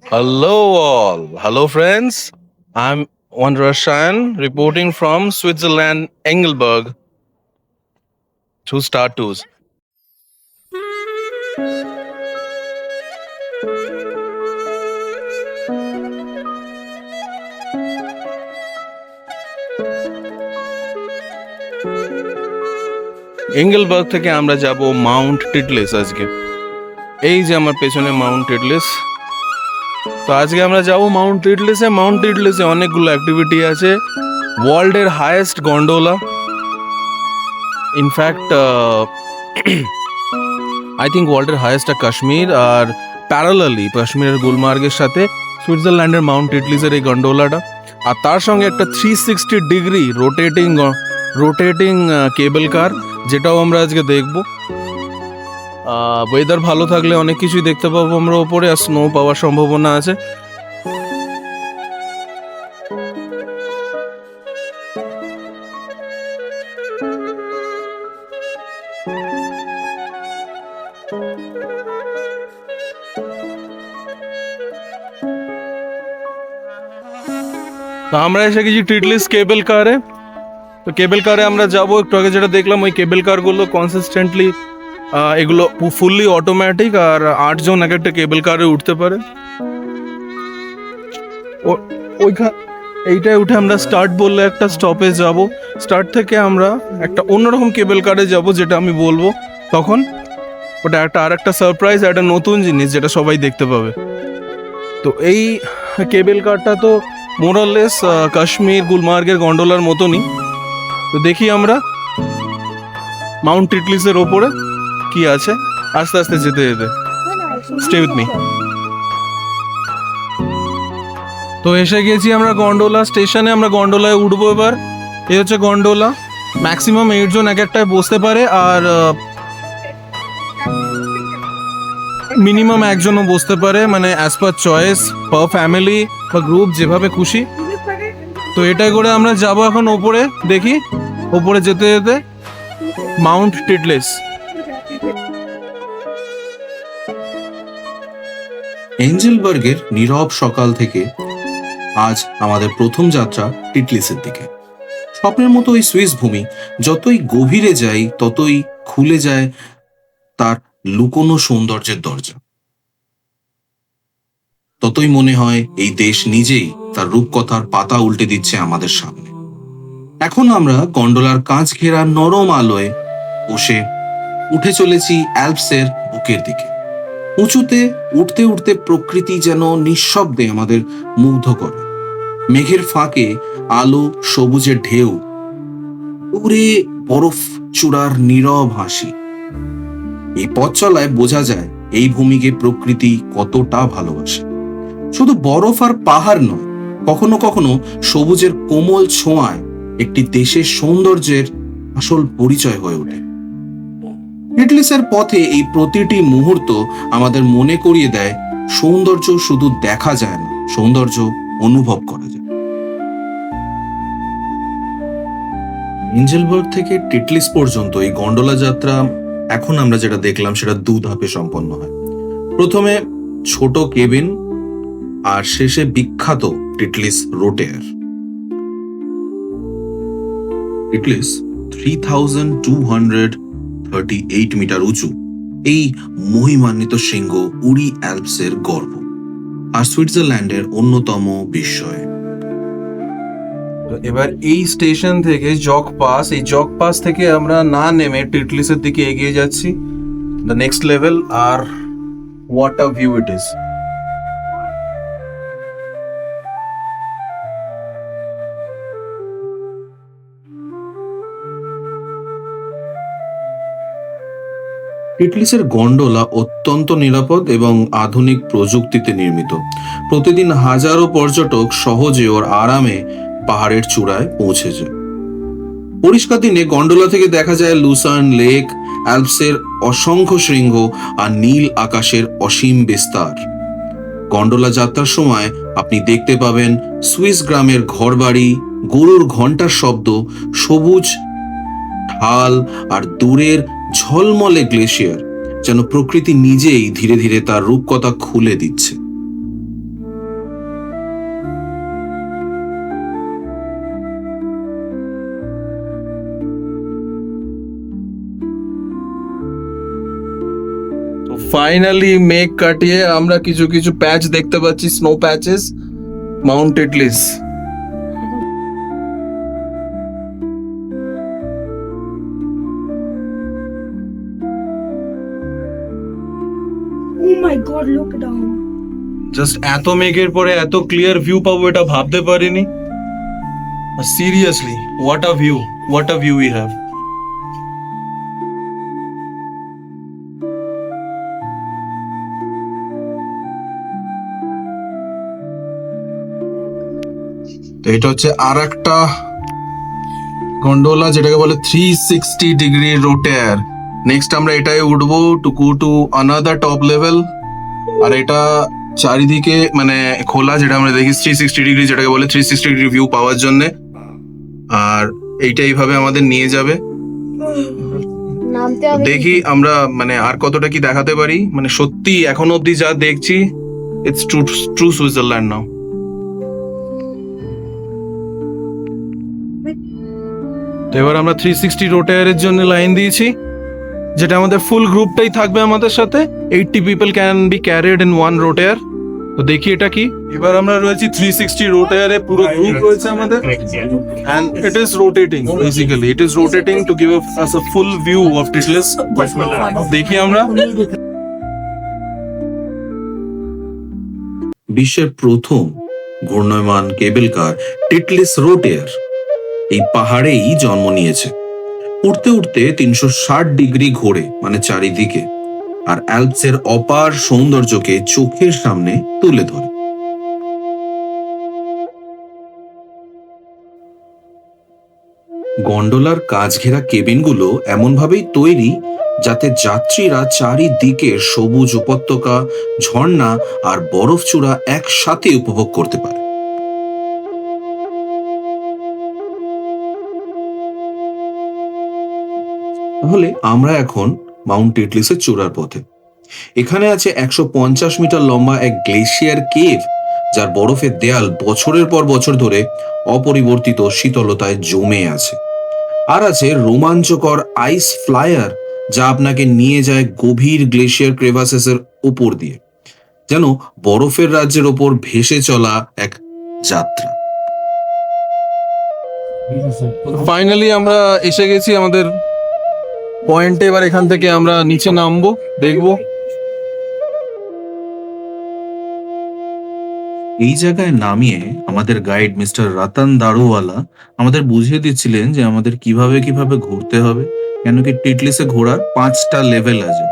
Hello, all. Hello, friends. I'm Wanderer Shan reporting from Switzerland, Engelberg to Star Tours. Engelberg থেকে আমরা যাব Mount Titlis আজকে। এই যে আমার পেছনে মাউন্ট টিটলিস। তো আজকে আমরা যাব মাউন্ট টিটলিসে। মাউন্ট টিটলিসে অনেকগুলো অ্যাক্টিভিটি আছে। ওয়ার্ল্ডের highest gondola, in fact I think ওয়ার্ল্ডের হাইয়েস্ট কাশ্মীর, আর প্যারালালি কাশ্মীরের গুলমার্গের সাথে সুইজারল্যান্ডের মাউন্ট টিটলিসের এই গন্ডোলাটা, আর তার সঙ্গে একটা 360 ডিগ্রি রোটেটিং কেবল কার, যেটাও আমরা আজকে দেখবো। ওয়েদার ভালো থাকলে অনেক কিছুই দেখতে পাবো আমরা ওপরে, আর স্নো পাওয়ার সম্ভাবনা আছে। তো আমরা এসে গেছি টিটলিস কেবল কারে। তো কেবল কারে আমরা যাবো। একটু আগে যেটা দেখলাম, ওই কেবল কারগুলো কনসিস্টেন্টলি এগুলো ফুললি অটোমেটিক, আর 8 জন এক একটা কেবল কারে উঠতে পারে। এইটাই উঠে আমরা স্টার্ট বললে একটা স্টপেজ যাব। স্টার্ট থেকে আমরা একটা অন্যরকম কেবল কারে যাব, যেটা আমি বলবো তখন। ওটা আর একটা সারপ্রাইজ, একটা নতুন জিনিস যেটা সবাই দেখতে পাবে। তো এই কেবল কারটা তো মোরাললেস কাশ্মীর গুলমার্গের গন্ডোলার মতনই। তো দেখি আমরা মাউন্ট টিটলিসের ওপরে কি আছে আস্তে আস্তে যেতে যেতে। Stay with me. তো এসে গেছি আমরা গন্ডোলা স্টেশনে। আমরা গন্ডোলায় উঠবো এবার। এই হচ্ছে গন্ডোলা। ম্যাক্সিমাম 8 জন এক একটায় বসতে পারে, আর মিনিমাম একজনও বসতে পারে, মানে অ্যাজ পার চয়েস, পার ফ্যামিলি বা গ্রুপ, যেভাবে খুশি। তো এটাই করে আমরা যাবো এখন ওপরে। দেখি ওপরে যেতে যেতে মাউন্ট টিটলিস। এঞ্জেলবার্গের নীরব সকাল থেকে আজ আমাদের প্রথম যাত্রা টিটলিসের দিকে। স্বপ্নের মতো ওই সুইস ভূমি যতই গভীরে যাই ততই খুলে যায় তার লুকোনো সৌন্দর্যের দরজা। ততই মনে হয় এই দেশ নিজেই তার রূপকথার পাতা উল্টে দিচ্ছে আমাদের সামনে। এখন আমরা গন্ডোলার কাঁচ ঘেরা নরম আলোয় বসে উঠে চলেছি অ্যালপসের বুকের দিকে। উঁচুতে উঠতে উঠতে প্রকৃতি যেন নিঃশব্দে আমাদের মুগ্ধ করে। মেঘের ফাঁকে আলো, সবুজের ঢেউ, দূরে বরফ চূড়ার নীরব হাসি। এই পথ চলায় বোঝা যায় এই ভূমিকে প্রকৃতি কতটা ভালোবাসে। শুধু বরফ আর পাহাড় নয়, কখনো কখনো সবুজের কোমল ছোঁয়ায় একটি দেশের সৌন্দর্যের আসল পরিচয় হয়ে ওঠে। টিটলিসের পথে এই প্রতিটি মুহূর্ত আমাদের মনে করিয়ে দেয় সৌন্দর্য শুধু দেখা যায় না, সৌন্দর্য অনুভব করা যায়। এঞ্জেলবার্গ থেকে টিটলিস পর্যন্ত এই গন্ডোলা যাত্রা এখন আমরা যেটা দেখলাম সেটা 2 ধাপে সম্পন্ন হয়। প্রথমে ছোট কেবিন, আর শেষে বিখ্যাত টিটলিস রোটেয়ার। টিটলিস 3238 মিটার উঁচু এই মহিমান্বিত শৃঙ্গ উরি অ্যালপসের গর্ব, আর সুইজারল্যান্ডের অন্যতম বিস্ময়। এবার এই স্টেশন থেকে জগ পাস থেকে আমরা না নেমে টিটলিসের দিকে এগিয়ে যাচ্ছি। দ্য নেক্সট লেভেল, আর what a view it is. টিটলিসের গন্ডোলা অত্যন্ত নিরাপদ এবং আধুনিক প্রযুক্তিতে নির্মিত। প্রতিদিন হাজারো পর্যটক সহজে ওর আরামে পাহাড়ের চূড়ায় পৌঁছে যায়। পরিষ্কার দিনে গন্ডোলা থেকে দেখা যায় লুসার্ন লেক, অ্যালপসের অসংখ্য শৃঙ্গ আর নীল আকাশের অসীম বিস্তার। গন্ডোলা যাত্রার সময় আপনি দেখতে পাবেন সুইস গ্রামের ঘরবাড়ি, গরুর ঘন্টার শব্দ, সবুজ ঢাল আর দূরের ঝলমলে গ্লেশিয়ার, যেন প্রকৃতি নিজেই ধীরে ধীরে তার রূপকথা খুলে দিচ্ছে। ফাইনালি মেঘ কাটিয়ে আমরা কিছু কিছু প্যাচ দেখতে পাচ্ছি, snow patches, Mount Titlis. Oh my God, look down. Just এত মেঘের পরে এত ক্লিয়ার ভিউ পাবো এটা ভাবতে পারিনি। Seriously, what a view we have. তো এটা হচ্ছে আর একটা গন্ডোলা, যেটাকে বলে 360 ডিগ্রি রোটেয়ার। নেক্সট আমরা এটাই উঠবো to go to another top level. আর এটা চারিদিকে মানে খোলা, যেটা আমরা দেখি 360 ডিগ্রি, যেটাকে বলে 360 ডিগ্রি ভিউ পাওয়ার জন্য। আর এইটা এইভাবে আমাদের নিয়ে যাবে। নামতে হবে। দেখি আমরা মানে আর কতটা কি দেখাতে পারি। মানে সত্যি এখন অবধি যা দেখছি, ইটস ট্রু সুইজারল্যান্ড নাও। তো এবার আমরা 360 রোটায়ারের জন্য লাইন দিয়েছি, যেটা আমাদের ফুল গ্রুপটাই থাকবে আমাদের সাথে। 80 people can be carried in one Rotair. তো দেখি এটা কি। এবার আমরা রয়েছি 360 রোটায়ারে, পুরো গ্রুপ রয়েছে আমাদের, and it is rotating basically. It is rotating to give us a full view of Titlis. দেখি আমরা। বিশ্বের প্রথম ঘূর্ণয়মান কেবল কার টিটলিস রোটেয়ার এই পাহাড়েই জন্ম নিয়েছে। উঠতে উঠতে 360 ডিগ্রি ঘোরে মানে চারিদিকে, আর অ্যালপসের অপার সৌন্দর্যকে চোখের সামনে তুলে ধরে। গন্ডোলার কাঁচ ঘেরা কেবিনগুলো এমনভাবেই তৈরি যাতে যাত্রীরা চারিদিকে সবুজ উপত্যকা, ঝর্ণা আর বরফচূড়া একসাথে উপভোগ করতে পারে। তাহলে আমরা এখন মাউন্ট টিটলিসের চূড়ার পথে। এখানে আছে 150 মিটার লম্বা এক গ্লেশিয়ার কেভ, যার বরফের দেয়াল বছরের পর বছর ধরে অপরিবর্তিত শীতলতায় জমে আছে। আর আছে রোমাঞ্চকর আইস ফ্লায়ার, যা আপনাকে নিয়ে যায় গভীর গ্লেশিয়ার ক্রেভাসেসের উপর দিয়ে, যেন বরফের রাজ্যের ওপর ভেসে চলা এক যাত্রা। ফাইনালি আমরা এসে গেছি আমাদের পয়েন্টে। এবার এখান থেকে আমরা নিচে নামবো, দেখবো। এই জায়গায় নামিয়ে আমাদের গাইড মিস্টার রতন দারুওয়ালা আমাদের বুঝিয়ে দিচ্ছিলেন যে আমাদের কিভাবে কিভাবে ঘুরতে হবে, কেন কি টিটলিসে ঘোরার 5টা লেভেল আছে,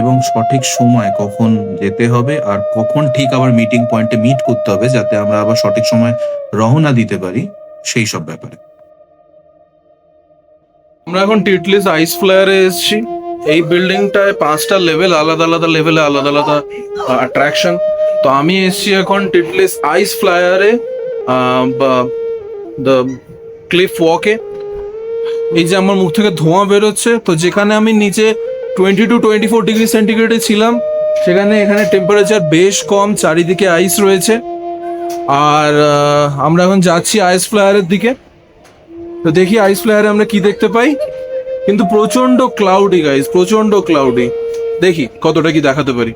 এবং সঠিক সময় কখন যেতে হবে আর কখন ঠিক আবার মিটিং পয়েন্টে মিট করতে হবে, যাতে আমরা আবার সঠিক সময় রওনা দিতে পারি, সেই সব ব্যাপারে। আমরা এখন টিটলিস আইস ফ্লায়ারে এসেছি। এই বিল্ডিংটায় 5টা লেভেল, আলাদা আলাদা লেভেলে আলাদা আলাদা অ্যাট্রাকশন। তো আমি এসেছি এখন টিটলিস আইস ফ্লায়ারে, দ্য ক্লিফ ওয়াকে। এই যে আমার মুখ থেকে ধোঁয়া বেরোচ্ছে, তো যেখানে আমি নিচে 20 to 24 ডিগ্রি সেন্টিগ্রেডে ছিলাম, সেখানে এখানে টেম্পারেচার বেশ কম, চারিদিকে আইস রয়েছে। আর আমরা এখন যাচ্ছি আইস ফ্লায়ারের দিকে। তো দেখি আইস ফ্লায়ারে আমরা কি দেখতে পাই। কিন্তু প্রচন্ড ক্লাউডি গাইস, প্রচন্ড ক্লাউডি। দেখি কতটা কি দেখাতে পারি।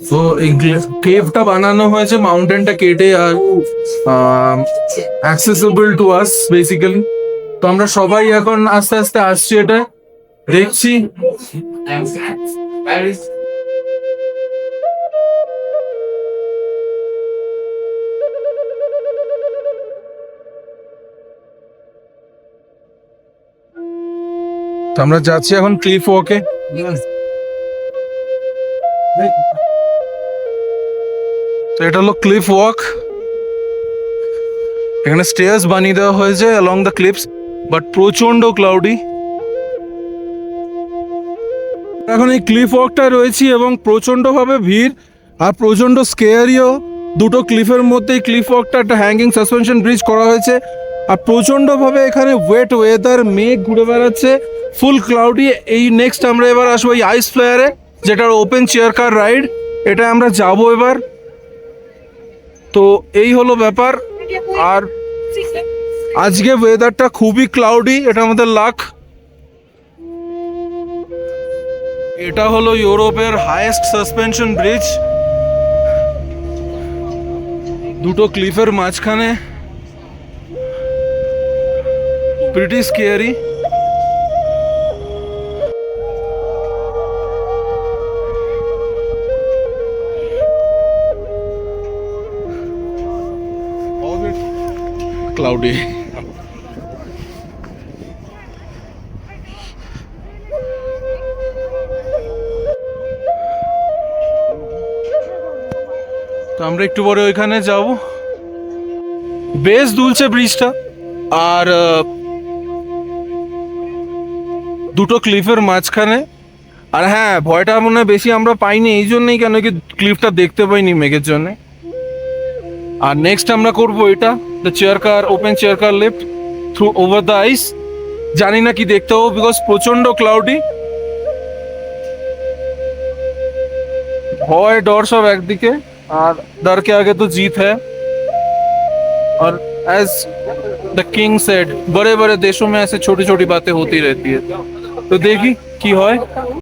তো এই কেভটা বানানো হয়েছে মাউন্টেনটা কেটে, আর অ্যাক্সেসিবল টু আস বেসিক্যালি। তো আমরা সবাই এখন আস্তে আস্তে আসছি, এটা দেখছি। তো আমরা যাচ্ছি এখন ক্লিফ ওয়াকে। তো এটা হলো ক্লিফ ওয়াক। এখানে স্টেয়ার্স বানিয়ে দেওয়া হয়েছে অ্যালং দ্য ক্লিফস, বাট প্রচন্ড ক্লাউডি। এখন এই ক্লিফ ওয়াকটা রয়েছি এবং প্রচন্ড ভাবে ভিড় আর প্রচন্ড স্কেয়ারিও। দুটো ক্লিফের মধ্যে এই ক্লিফ ওয়াকটা একটা হ্যাঙ্গিং সাসপেনশন ব্রিজ করা হয়েছে, আর প্রচন্ড ভাবে এখানে ওয়েট ওয়েদার, মেঘ ঘুরে বেড়াচ্ছে, ফুল ক্লাউডি। এই নেক্সট আমরা এবার আসবো এই আইস ফ্লায়ারে, যেটার ওপেন চেয়ার কার রাইড, এটা আমরা যাবো এবার। তো এই হলো ব্যাপার। আর আজকে ওয়েদারটা খুবই ক্লাউডি, এটা আমাদের লাক। এটা হলো ইউরোপের হাইয়েস্ট সাসপেনশন ব্রিজ, দুটো ক্লিফের মাঝখানে, প্রিটি স্কেয়ারি। ক্লাউডি। তো আমরা একটু পরে ওইখানে যাব। বেশ দুলছে ব্রিজটা, আর দুটো ক্লিফের মাঝখানে। আর হ্যাঁ, ভয়টা মনে হয় বেশি আমরা পাইনি এই জন্যই, কেন কি ক্লিফটা দেখতে পাইনি মেঘের জন্য। আর নেক্সট আমরা করব এটা, the chair car, open chair car lift through over the ice. জানি না কি দেখতে হবো, বিকজ প্রচন্ড ক্লাউডি। ভয় ডর সব একদিকে, আর डर के आगे तो जीत है। और एज द किंग सेड, बड़े बड़े देशों में ऐसे छोटी छोटी बातें होती रहती है। तो देखी की হয়।